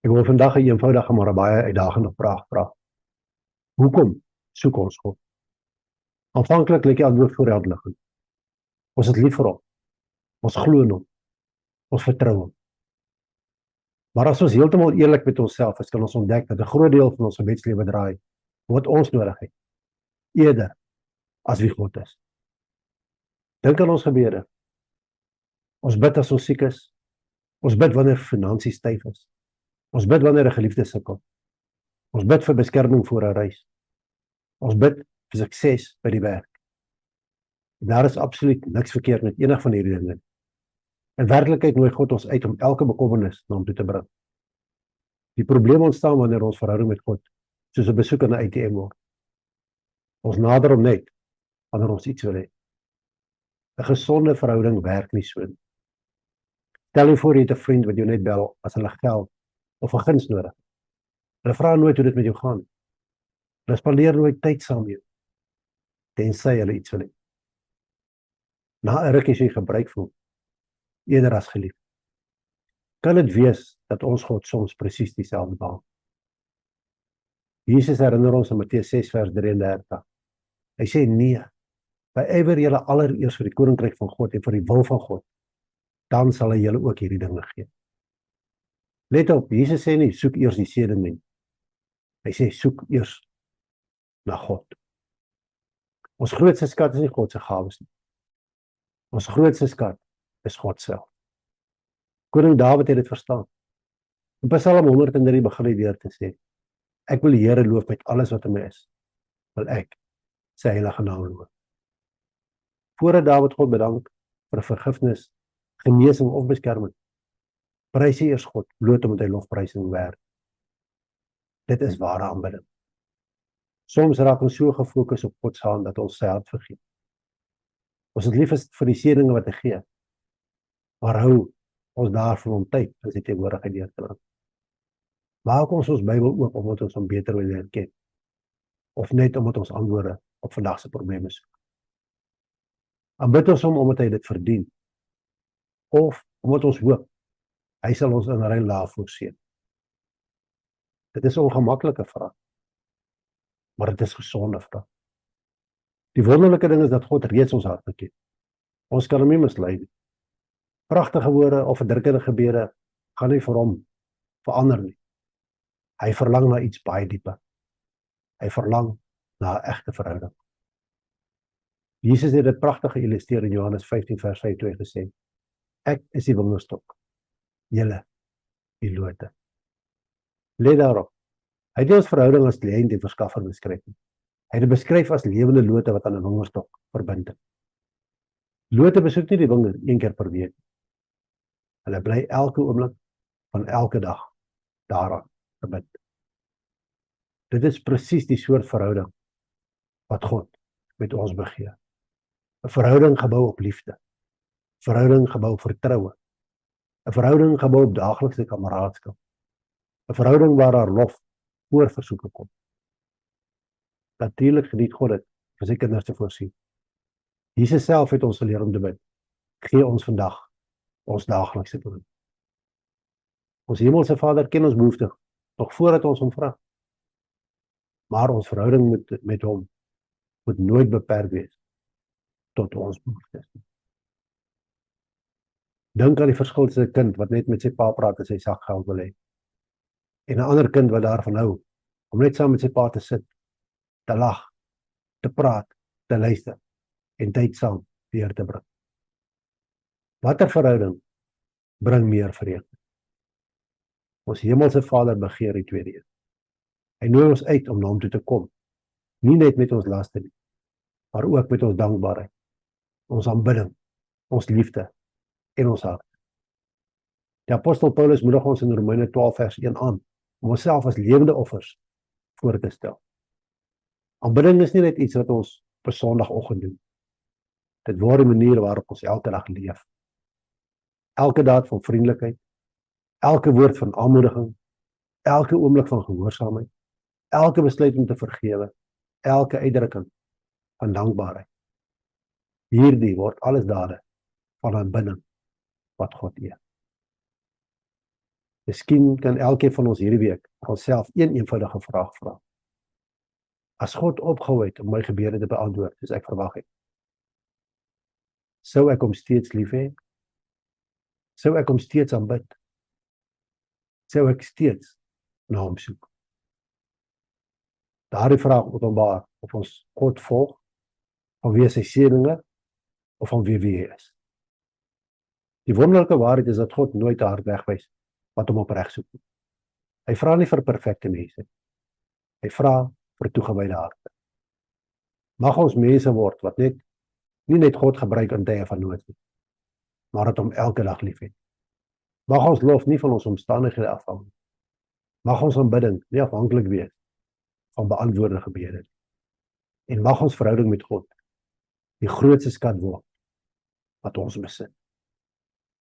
Ek wil vandag 'n eenvoudige maar 'n baie uitdagende vraag vra. Hoekom soek ons God? Aanvanklik lyk die antwoord voor die hand liggend. Ons is lief vir hom. Ons glo in hom. Ons vertrou hom. Maar as ons heeltemal eerlik met onsself is, kan ons ontdek dat 'n groot deel van ons gebedslewe draai om wat ons nodig het, eerder as wie God is. Dink aan ons gebede. Ons bid as ons siek is. Ons bid wanneer finansies styf is. Ons bid wanneer 'n geliefde sukkel. Ons bid vir beskerming voor 'n reis. Ons bid vir sukses by die werk. Daar is absoluut niks verkeerd met enig van hierdie dinge. In werklikheid nooi God ons uit om elke bekommernis na hom toe te bring. Die probleem ontstaan wanneer ons verhouding met God soos 'n besoek aan 'n ATM word. Ons nader hom net wanneer ons iets wil hê. 'n Gesonde verhouding werk nie so nie. Stel jou voor jy het 'n vriend wat jou net bel as hulle geld of 'n guns nodig het. Hulle vra nooit hoe dit met jou gaan. Hulle spandeer nooit tyd saam met jou, tensy hulle iets wil hê. Na 'n rukkie as jy gebruik voel, eerder as geliefd. Kan dit wees dat ons God soms presies dieselfde behandel? Jesus herinner ons in Matteus 6 vers 33. Hy sê nee, beywer julle allereers vir die koninkryk van God en vir die wil van God, dan sal hy julle ook hierdie dinge gee. Let op, Jesus sê nie soek eers die seëning nie. Hy sê soek eers na God. Ons grootste skat is nie God se gawes nie. Ons grootste skat is God self. Koning Dawid het dit verstaan. In Psalm 103 begin hy weer te sê: Ek wil die Here loof met alles wat in my is. Wil ek sy heilige naam loof. Voordat Dawid God bedank vir vergifnis, genesing of beskerming, prys hy eers God, bloot omdat hy lofprysing werd. Dit is ware aanbidding. Soms raak ons so gefokus op God se hand dat ons sy hart vergeet. Ons is lief vir die seëninge wat hy gee, maar hou ons daarvan om tyd in sy teenwoordigheid deur te bring. Maak ons Bybel oop omdat ons hom beter wil leer ken, of net omdat ons antwoorde op vandag se probleme soek. Aanbid ons hom omdat hy dit verdien, of omdat ons hoop hy sal ons in ruil daarvoor seën. Dit is 'n ongemaklike vraag, maar dit is 'n gesonde vraag. Die wonderlike ding is dat God reeds ons harte ken. Ons kan hom nie mislei nie. Pragtige woorde of verdrukkende gebede gaan nie vir hom verander nie. Hy verlang na iets baie dieper. Hy verlang na 'n egte verhouding. Jesus het dit pragtig geïllustreer in Johannes 15 vers 5 gesê: Ek is die wingerdstok, julle die lote. Let daarop. Hy het ons verhouding as kliënt en verskaffer beskryf. Hy het dit beskryf as lewende lote wat aan 'n wingerdstok verbind het. Lote besoek nie die wingerd een keer per week. Hulle bly elke oomblik van elke dag daaraan verbind. Dit is presies die soort verhouding wat God met ons begeer. 'n Verhouding gebou op liefde. 'n Verhouding gebou op vertroue. 'n Verhouding gebou op daaglikse kameraadskap. 'n Verhouding waar daar lof voor versoeke kom. Natuurlik geniet God dit vir sy kinders te voorsien. Jesus self het ons geleer om te bid: Gee ons vandag ons daaglikse brood. Ons hemelse Vader ken ons behoeftes nog voordat ons hom vra. Maar ons verhouding met hom moet nooit beperk wees tot ons behoeftes. Dink aan die verskil tussen 'n kind wat net met sy pa praat en sy sakgeld wil hê, en 'n ander kind wat daarvan hou om net saam met sy pa te sit, te lag, te praat, te luister en tyd saam deur te bring. Watter verhouding bring meer vreugde? Ons hemelse Vader begeer die tweede een. Hy nooi ons uit om na hom toe te kom, nie net met ons laste nie, maar ook met ons dankbaarheid, ons aanbidding, ons liefde en ons hart. Die apostel Paulus moedig ons in Romeine 12 vers 1 aan om onsself as lewende offers voor te stel. Aanbidding is nie net iets wat ons op 'n Sondagoggend doen. Dit word die manier waarop ons elke dag leef. Elke daad van vriendelikheid, elke woord van aanmoediging, elke oomblik van gehoorsaamheid, elke besluit om te vergewe, elke uitdrukking van dankbaarheid. Hierdie word alles dade van aanbidding wat God eer. Miskien kan elkeen van ons hierdie week onsself een eenvoudige vraag vra. As God opgehou het om my gebede te beantwoord, soos ek verwag het, sou ek hom steeds lief hê? Sou ek hom steeds aanbid? Sou ek steeds na hom soek? Daardie vraag openbaar of ons God volg, vanweë sy seëninge, of vanweë wie hy is. Die wonderlike waarheid is dat God nooit 'n hart wegwys wat hom opreg soek nie. Hy vra nie vir perfekte mense. Hy vra vir toegewyde harte. Mag ons mense word wat nie net God gebruik in tye van nood nie, maar dat hom elke dag liefhet. Mag ons lof nie van ons omstandighede afhang nie. Mag ons aanbidding nie afhanklik wees van beantwoorde gebede nie. En mag ons verhouding met God die grootste skat word wat ons besit.